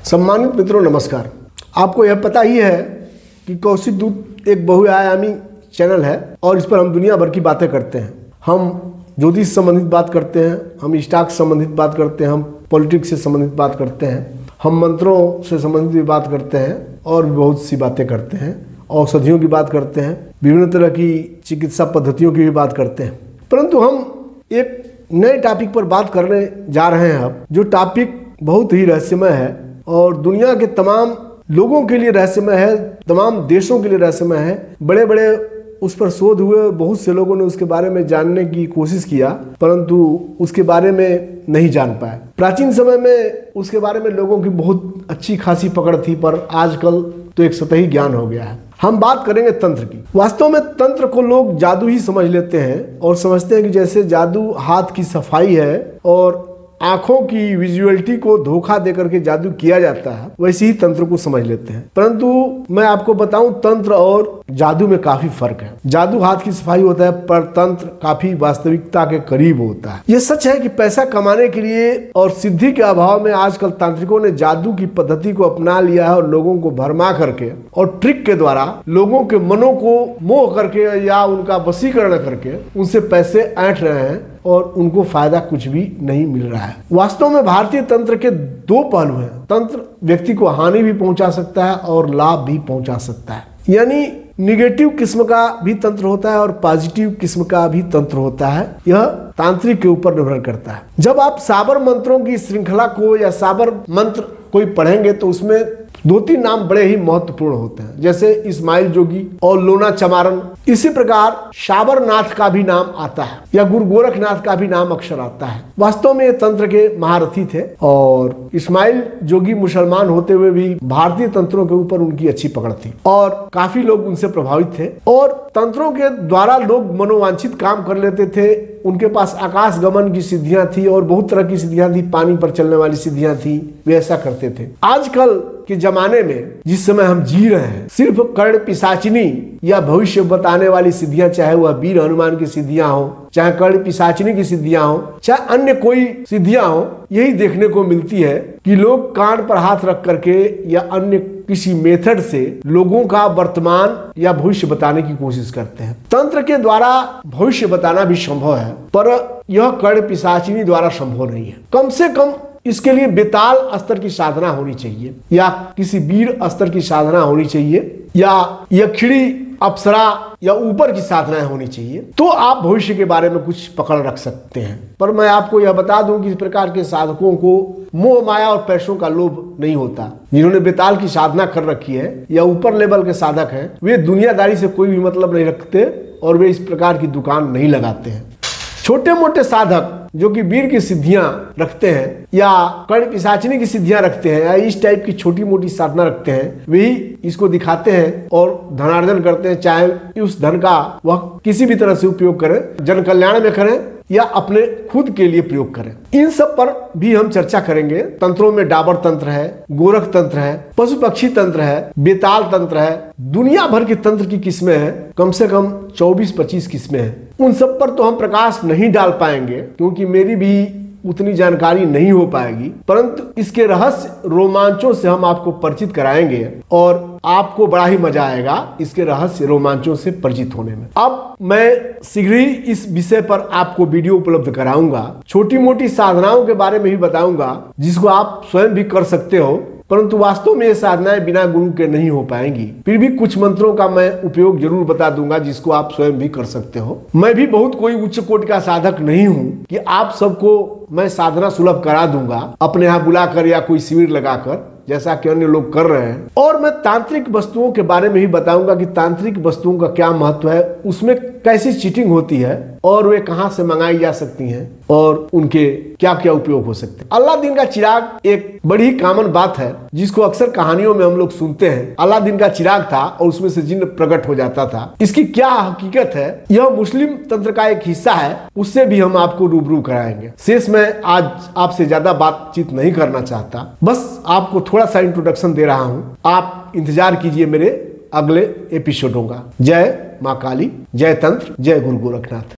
सम्मानित मित्रों नमस्कार। आपको यह पता ही है कि कौशिक दूत एक बहुआयामी चैनल है और इस पर हम दुनिया भर की बातें करते हैं। हम ज्योतिष संबंधित बात करते हैं, हम स्टॉक संबंधित बात करते हैं, हम पॉलिटिक्स से संबंधित बात करते हैं, हम मंत्रों से संबंधित भी बात करते हैं और बहुत सी बातें करते हैं। औषधियों की बात करते हैं, विभिन्न तरह की चिकित्सा पद्धतियों की भी बात करते हैं। परंतु हम एक नए टॉपिक पर बात करने जा रहे हैं अब, जो टॉपिक बहुत ही रहस्यमय है और दुनिया के तमाम लोगों के लिए रहस्यमय है, तमाम देशों के लिए रहस्यमय है। बड़े बड़े उस पर शोध हुए, बहुत से लोगों ने उसके बारे में जानने की कोशिश किया परंतु उसके बारे में नहीं जान पाए। प्राचीन समय में उसके बारे में लोगों की बहुत अच्छी खासी पकड़ थी, पर आजकल तो एक सतही ज्ञान हो गया है। हम बात करेंगे तंत्र की। वास्तव में तंत्र को लोग जादू ही समझ लेते हैं और समझते हैं कि जैसे जादू हाथ की सफाई है और आंखों की विजुअलिटी को धोखा देकर के जादू किया जाता है, वैसे ही तंत्र को समझ लेते हैं। परंतु मैं आपको बताऊं, तंत्र और जादू में काफी फर्क है। जादू हाथ की सफाई होता है पर तंत्र काफी वास्तविकता के करीब होता है। यह सच है कि पैसा कमाने के लिए और सिद्धि के अभाव में आजकल तांत्रिकों ने जादू की पद्धति को अपना लिया है और लोगों को भरमा करके और ट्रिक के द्वारा लोगों के मनों को मोह करके या उनका वशीकरण करके उनसे पैसे ऐंठ रहे हैं और उनको फायदा कुछ भी नहीं मिल रहा है। वास्तव में भारतीय तंत्र के दो पहलू हैं। तंत्र व्यक्ति को हानि भी पहुंचा सकता है और लाभ भी पहुंचा सकता है, यानी निगेटिव किस्म का भी तंत्र होता है और पॉजिटिव किस्म का भी तंत्र होता है। यह तांत्रिक के ऊपर निर्भर करता है। जब आप साबर मंत्रों की श्रृंखला को या साबर मंत्र कोई पढ़ेंगे तो उसमें दो तीन नाम बड़े ही महत्वपूर्ण होते हैं, जैसे इस्माइल जोगी और लोना चमारन। इसी प्रकार साबरनाथ का भी नाम आता है या गुरु गोरखनाथ का भी नाम अक्सर आता है। वास्तव में ये तंत्र के महारथी थे और इस्माइल जोगी मुसलमान होते हुए भी भारतीय तंत्रों के ऊपर उनकी अच्छी पकड़ थी और काफी लोग उनसे प्रभावित थे और तंत्रों के द्वारा लोग मनोवांछित काम कर लेते थे। उनके पास आकाश गमन की सिद्धियां थी और बहुत तरह की सिद्धियां थी, पानी पर चलने वाली सिद्धियां थी, वे ऐसा करते थे। आजकल के जमाने में जिस समय हम जी रहे हैं, सिर्फ कर्ण पिशाचिनी या भविष्य बताने वाली सिद्धियां, चाहे वह वीर हनुमान की सिद्धियां हो, चाहे कर्ण पिशाचिनी की सिद्धियां हो, चाहे अन्य कोई सिद्धियां हो, यही देखने को मिलती है कि लोग कान पर हाथ रख करके या अन्य किसी मेथड से लोगों का वर्तमान या भविष्य बताने की कोशिश करते हैं। तंत्र के द्वारा भविष्य बताना भी संभव है पर यह कर्ण पिशाचिनी द्वारा संभव नहीं है। कम से कम इसके लिए बेताल स्तर की साधना होनी चाहिए या किसी वीर स्तर की साधना होनी चाहिए या यक्षिणी अप्सरा या ऊपर की साधनाएं होनी चाहिए, तो आप भविष्य के बारे में कुछ पकड़ रख सकते हैं। पर मैं आपको यह बता दूं कि इस प्रकार के साधकों को मोह माया और पैसों का लोभ नहीं होता। जिन्होंने बेताल की साधना कर रखी है या ऊपर लेवल के साधक हैं, वे दुनियादारी से कोई भी मतलब नहीं रखते और वे इस प्रकार की दुकान नहीं लगाते हैं। छोटे मोटे साधक जो कि वीर की सिद्धियां रखते हैं या कर्ण पिशाचिनी की सिद्धियां रखते हैं या इस टाइप की छोटी मोटी साधना रखते हैं, वही इसको दिखाते हैं और धनार्जन करते हैं, चाहे उस धन का वह किसी भी तरह से उपयोग करें, जन कल्याण में करें या अपने खुद के लिए प्रयोग करें। इन सब पर भी हम चर्चा करेंगे। तंत्रों में डाबर तंत्र है, गोरख तंत्र है, पशु पक्षी तंत्र है, बेताल तंत्र है, दुनिया भर के तंत्र की किस्में हैं, कम से कम 24-25 किस्में हैं। उन सब पर तो हम प्रकाश नहीं डाल पाएंगे क्योंकि मेरी भी उतनी जानकारी नहीं हो पाएगी, परंतु इसके रहस्य रोमांचों से हम आपको परिचित कराएंगे और आपको बड़ा ही मजा आएगा इसके रहस्य रोमांचों से परिचित होने में। अब मैं शीघ्र ही इस विषय पर आपको वीडियो उपलब्ध कराऊंगा। छोटी मोटी साधनाओं के बारे में भी बताऊंगा जिसको आप स्वयं भी कर सकते हो, परंतु वास्तव में ये साधनाएं बिना गुरु के नहीं हो पाएंगी। फिर भी कुछ मंत्रों का मैं उपयोग जरूर बता दूंगा जिसको आप स्वयं भी कर सकते हो। मैं भी बहुत कोई उच्च कोटि का साधक नहीं हूं कि आप सबको मैं साधना सुलभ करा दूंगा अपने यहाँ बुलाकर या कोई शिविर लगाकर, जैसा कि अन्य लोग कर रहे हैं। और मैं तांत्रिक वस्तुओं के बारे में भी बताऊंगा कि तांत्रिक वस्तुओं का क्या महत्व है, उसमें कैसी चीटिंग होती है और वे कहां से मंगाई जा सकती हैं और उनके क्या क्या उपयोग हो सकते हैं। अलादीन का चिराग एक बड़ी कॉमन बात है जिसको अक्सर कहानियों में हम लोग सुनते हैं। अलादीन का चिराग था और उसमें से जिन्न प्रकट हो जाता था। इसकी क्या हकीकत है, यह मुस्लिम तंत्र का एक हिस्सा है, उससे भी हम आपको रूबरू कराएंगे। शेष मैं आज आपसे ज्यादा बातचीत नहीं करना चाहता, बस आपको थोड़ा सा इंट्रोडक्शन दे रहा हूं। आप इंतजार कीजिए मेरे अगले एपिसोडों का। जय मां काली, जय तंत्र, जय गुरु गोरखनाथ।